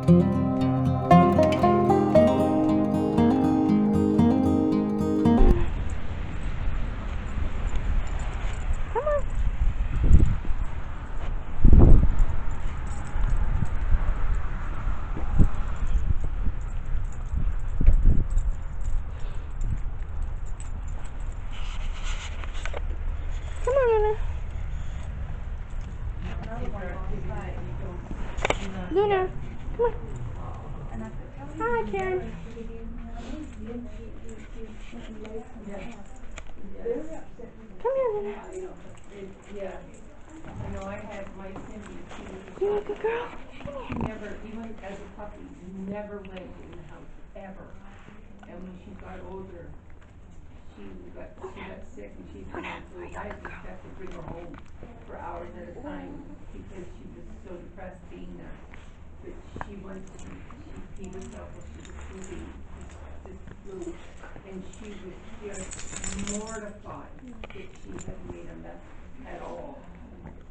Luna, come on. Hi, Karen. Come here, Luna. Yeah. I know I had my Cindy too. You a good girl? She never, even as a puppy, never went in the house, ever. And when she got older, she got sick and she had to I just have to bring her home for hours at a time because she was so depressed being there. But she peed herself while she was sleeping, just flew. And she was just mortified that she had made a mess at all.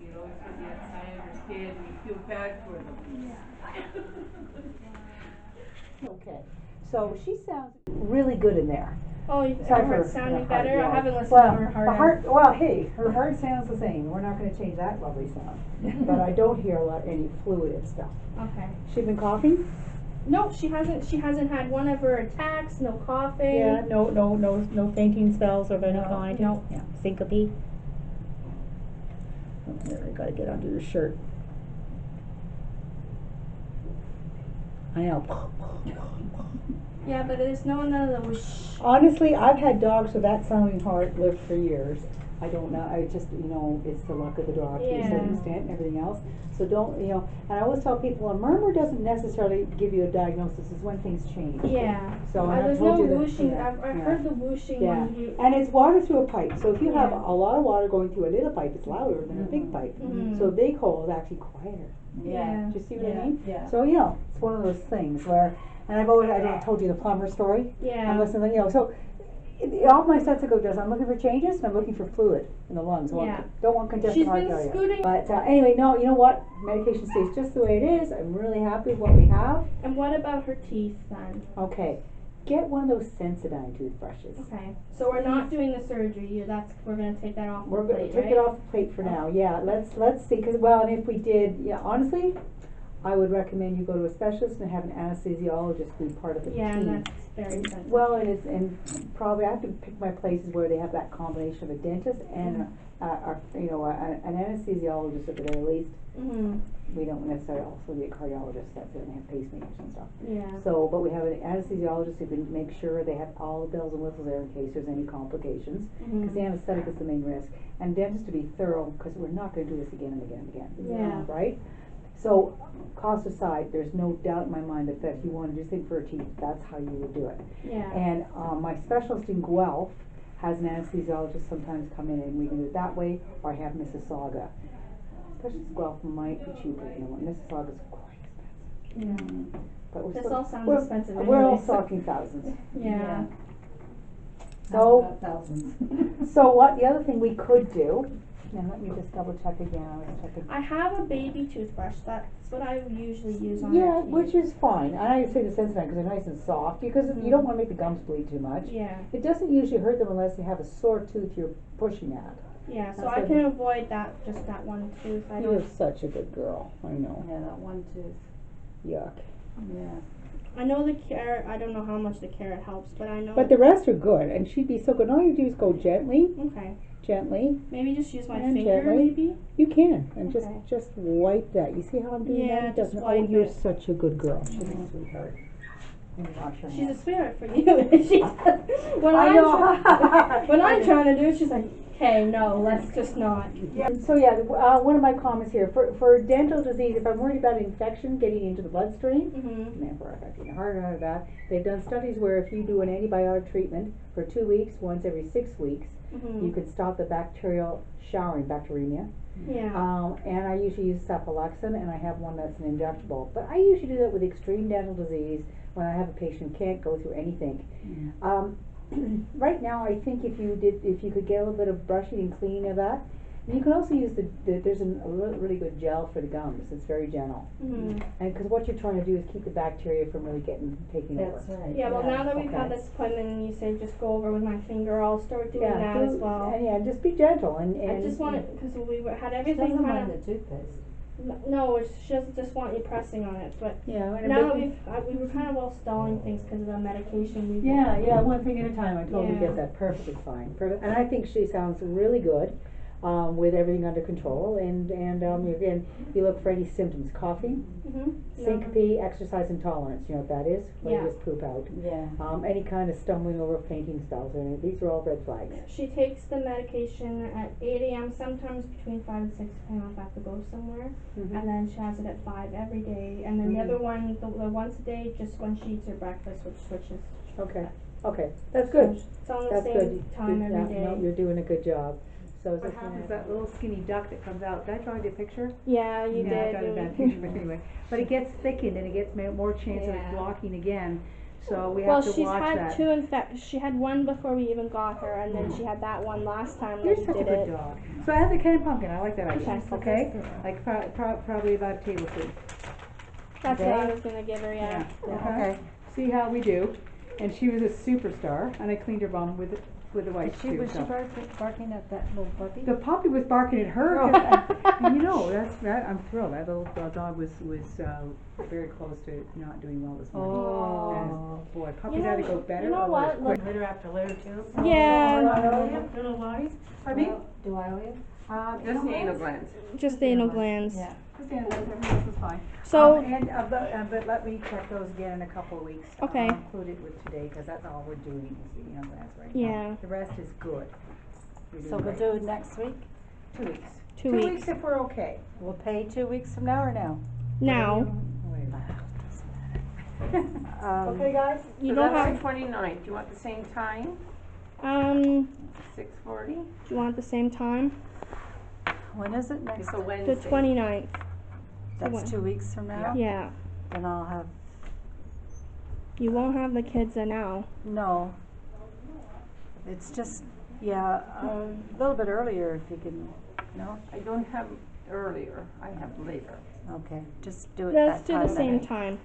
You know, so yes, I understand, we feel bad for them. Okay, so she sounds really good in there. Oh, her heart's sounding better? Yeah. I haven't listened well, to her heart. Well, hey, her heart sounds the same. We're not going to change that lovely sound. But I don't hear any fluid and stuff. Okay. She been coughing? No, she hasn't. She hasn't had one of her attacks. No coughing. Yeah, no fainting spells of any kind. No. Yeah, syncope. Oh, there, I gotta get under your shirt. I know. Yeah, but there's none of those. Honestly, I've had dogs with that sounding heart live for years. I don't know. I just, it's the luck of the dog to a certain extent and everything else. So don't, and I always tell people a murmur doesn't necessarily give you a diagnosis. It's when things change. Yeah. So there's no whooshing. I've heard the whooshing. Yeah. And it's water through a pipe. So if you have a lot of water going through a little pipe, it's louder than a big pipe. So a big hole is actually quieter. Yeah. Do you see what I mean? Yeah. So, it's one of those things where, and I told you the plumber story. Yeah. I'm listening, so all my stethoscope does, I'm looking for changes and I'm looking for fluid in the lungs. Yeah. Don't want congested heart failure. She's been scooting. But anyway, no, you know what? Medication stays just the way it is. I'm really happy with what we have. And what about her teeth then? Okay. Get one of those Sensodyne toothbrushes. Okay. So we're not doing the surgery. We're going to take that off the plate, We're going to take it off the plate for now. Yeah, let's see. Because, and if we did, honestly, I would recommend you go to a specialist and have an anesthesiologist be part of the team. Yeah, and that's very expensive. Well, and probably I have to pick my places where they have that combination of a dentist and an anesthesiologist at the very least. We don't necessarily also need a cardiologist that's going to have pacemakers and stuff. Yeah. So, but we have an anesthesiologist who can make sure they have all the bells and whistles there in case there's any complications. Because the anesthetic is the main risk. And dentists to be thorough because we're not going to do this again and again and again. Yeah. Right? So, cost aside, there's no doubt in my mind that if you want to do things for her teeth, that's how you would do it. Yeah. And my specialist in Guelph has an anesthesiologist sometimes come in and we can do it that way, or I have Mississauga. Specialist Guelph might be cheaper, Mississauga is quite expensive. Yeah. But this all sounds expensive We're all anyways. talking thousands. Yeah. So, thousands. So what, the other thing we could do, now let me just double check again, I was checking. I have a baby toothbrush, that's what I usually use on Yeah, her teeth. which is fine. And I say the Sensodyne because they're nice and soft, because you don't want to make the gums bleed too much. Yeah. It doesn't usually hurt them unless they have a sore tooth you're pushing at. Yeah, so That's I can avoid just that one tooth. You're such a good girl, I know. Yeah, that one tooth. Yuck. Yeah. I know the carrot, I don't know how much the carrot helps, but I know. But the rest are good, and she'd be so good. All you do is go gently, Okay. gently. Maybe just use my And finger, gently. maybe? You can, and Okay. just wipe that. You see how I'm doing Yeah, that? just Oh, wipe you're it. such a good girl. She's a sweetheart. Wash her She's a hands. spirit for you. She's when I know. when I'm trying to do it, she's like, "Hey, no, let's just not." Yeah. So yeah, one of my comments here for dental disease, if I'm worried about infection getting into the bloodstream, and therefore affecting the heart and all of that, they've done studies where if you do an antibiotic treatment for 2 weeks, once every 6 weeks, you could stop the bacterial showering, bacteremia. Yeah. And I usually use cephalexin, and I have one that's an injectable. But I usually do that with extreme dental disease when I have a patient who can't go through anything. Right now, I think if you could get a little bit of brushing and cleaning of that, You can also use there's a really good gel for the gums. It's very gentle. Mm-hmm. And because what you're trying to do is keep the bacteria from really taking over. That's right. Yeah, well, now that we've okay. had this appointment and you say just go over with my finger, I'll start doing that as well. And just be gentle and I just want it, because we had She everything doesn't kind mind of. the toothpaste. No, she doesn't just want you pressing on it, but yeah. And now we were kind of all stalling things because of the medication. yeah, one thing at a time. I totally Yeah. get that. Perfectly fine. Perfect. And I think she sounds really good. With everything under control, and again, you look for any symptoms: coughing, syncope, exercise intolerance. You know what that is? When Yeah. you just poop out. Yeah. Any kind of stumbling over, fainting spells, or these are all red flags. She takes the medication at 8 a.m. sometimes between 5 and 6 depending on if I have to go somewhere, and then she has it at 5 every day, and then the other one, the once a day, just when she eats her breakfast, which switches. Okay, that's good. It's on the That's same good. time every day. No, you're doing a good job. So what happens, that little skinny duck that comes out, did I draw you a picture? Yeah, you Yeah, I did. got a bad picture, but anyway. But it gets thickened and it gets more chance of it Yeah. blocking again, so we Well, have to she's watch had that. two infections. She had one before we even got her, and then she had that one last time You're that we such a did good it. dog. So I have the canned pumpkin, I like that idea, Okay. okay? Like probably about a tablespoon. That's Okay. what I was gonna give her, yeah. Okay. See how we do. And she was a superstar, and I cleaned her bum with the wipes too. Was she so. barking at that little puppy? The puppy was barking at her. Oh. 'Cause you know, I'm thrilled. That little dog was very close to not doing well this morning. Oh. And boy, puppies either go better you know or what? worse. Litter after litter too? Yeah, Little bodies? Pardon me? Do I owe you? Just the anal glands. just the anal glands. Yeah. Just everything else is fine. So, But let me check those again in a couple of weeks. Okay. I'll include it with today, because that's all we're doing is the young lads right now. Yeah. The rest is good. We're So doing we'll great. do it next week? 2 weeks. 2 2 weeks. weeks if we're okay. We'll pay 2 weeks from now or now? now, Wait. Okay, guys? you So don't that's have, the 29th. Do you want the same time? do 6:40? you want the same time? when is it next? It's a The Wednesday. 29th. That's when? 2 weeks from now? Yeah. Then I'll have, You won't have the kids now. no. It's just, yeah, a little bit earlier if you can, no? I don't have earlier. I have later. Okay, just do it Let's that do time. the same then. time.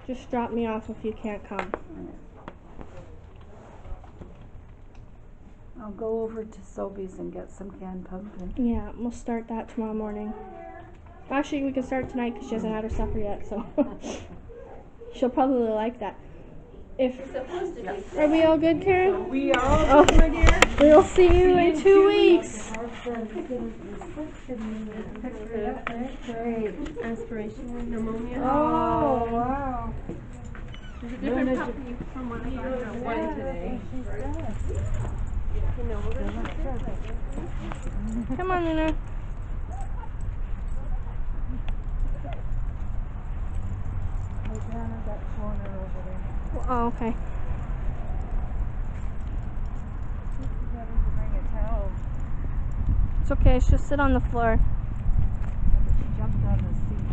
Just drop me off if you can't come. I'll go over to Sobeys and get some canned pumpkin. Yeah, we'll start that tomorrow morning. Actually, we can start tonight because she hasn't had her supper yet, so she'll probably like that. Are we all good, Karen? We are all good, my dear. We'll see you in 2 weeks. Great. Aspiration, pneumonia. Oh, wow. There's a different puppy from what I got one today. You know, we're gonna come on, Luna. Oh, okay. It's okay. She'll sit on the floor. She jumped on the seat.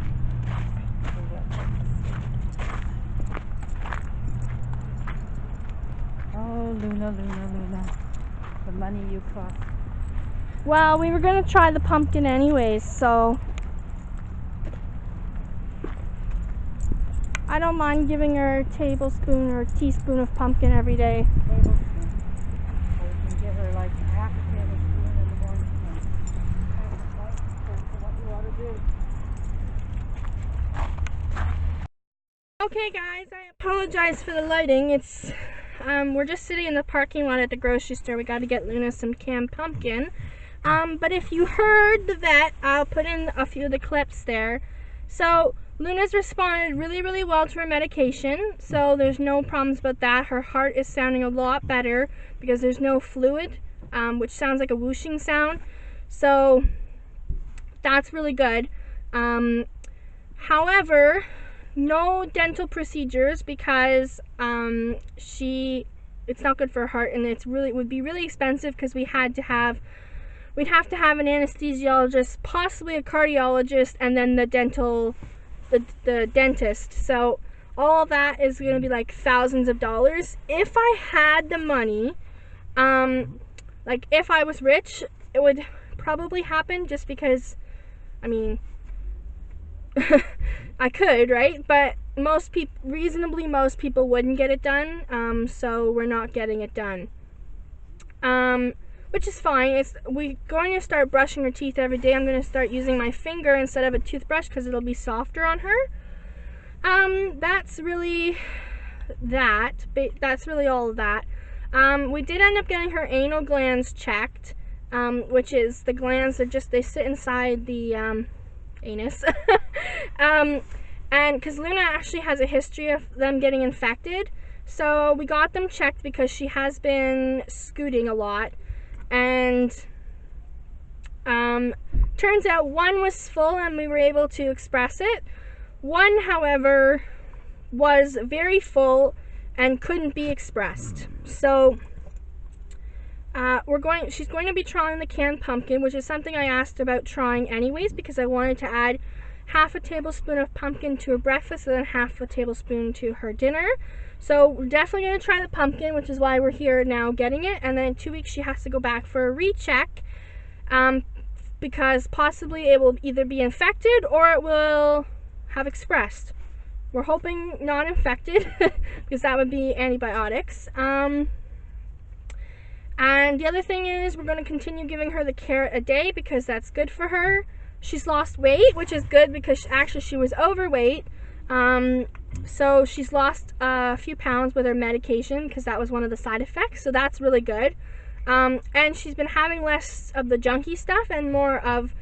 Oh, Luna. The money you cost. Well, we were gonna try the pumpkin anyways, so I don't mind giving her a tablespoon or a teaspoon of pumpkin every day. Tablespoon. So you can give her like half a tablespoon in the morning. Depends on what you want to do. Okay guys, I apologize for the lighting. It's we're just sitting in the parking lot at the grocery store. We got to get Luna some canned pumpkin. But if you heard the vet, I'll put in a few of the clips there. So Luna's responded really well to her medication, so there's no problems about that. Her heart is sounding a lot better because there's no fluid, which sounds like a whooshing sound. So that's really good. However, no dental procedures because it's not good for her heart, and it would be really expensive because we'd have to have an anesthesiologist, possibly a cardiologist, and then the dentist. So all of that is going to be like thousands of dollars. If I had the money, like if I was rich, it would probably happen just because, I mean, I could, right? But most people wouldn't get it done, so we're not getting it done. Which is fine. We're going to start brushing her teeth every day. I'm going to start using my finger instead of a toothbrush because it'll be softer on her. That's really that. That's really all of that. We did end up getting her anal glands checked, which is the glands that they sit inside the anus. And because Luna actually has a history of them getting infected, so we got them checked because she has been scooting a lot, and turns out one was full and we were able to express it. One, however, was very full and couldn't be expressed. So she's going to be trying the canned pumpkin, which is something I asked about trying anyways because I wanted to add half a tablespoon of pumpkin to her breakfast and then half a tablespoon to her dinner. So we're definitely going to try the pumpkin, which is why we're here now getting it. And then in 2 weeks she has to go back for a recheck, because possibly it will either be infected or it will have expressed. We're hoping not infected because that would be antibiotics. And the other thing is we're going to continue giving her the carrot a day because that's good for her. She's lost weight, which is good because actually she was overweight. So she's lost a few pounds with her medication because that was one of the side effects. So that's really good. And she's been having less of the junky stuff and more of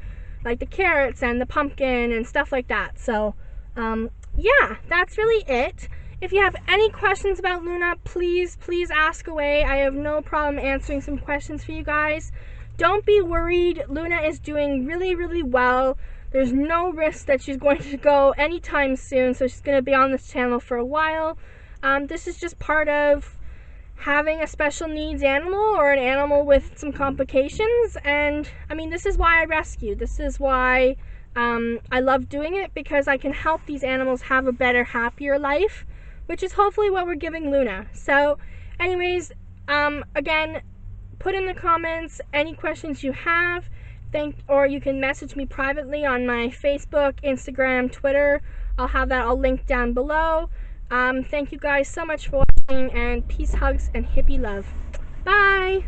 like the carrots and the pumpkin and stuff like that. So yeah, that's really it. If you have any questions about Luna, please ask away. I have no problem answering some questions for you guys. Don't be worried. Luna is doing really well. There's no risk that she's going to go anytime soon, so she's going to be on this channel for a while. This is just part of having a special needs animal or an animal with some complications. And I mean, this is why I rescue. This is why I love doing it, because I can help these animals have a better, happier life, which is hopefully what we're giving Luna. So anyways, again, put in the comments any questions you have, or you can message me privately on my Facebook, Instagram, Twitter. I'll have that all linked down below. Thank you guys so much for watching, and peace, hugs, and hippie love. Bye!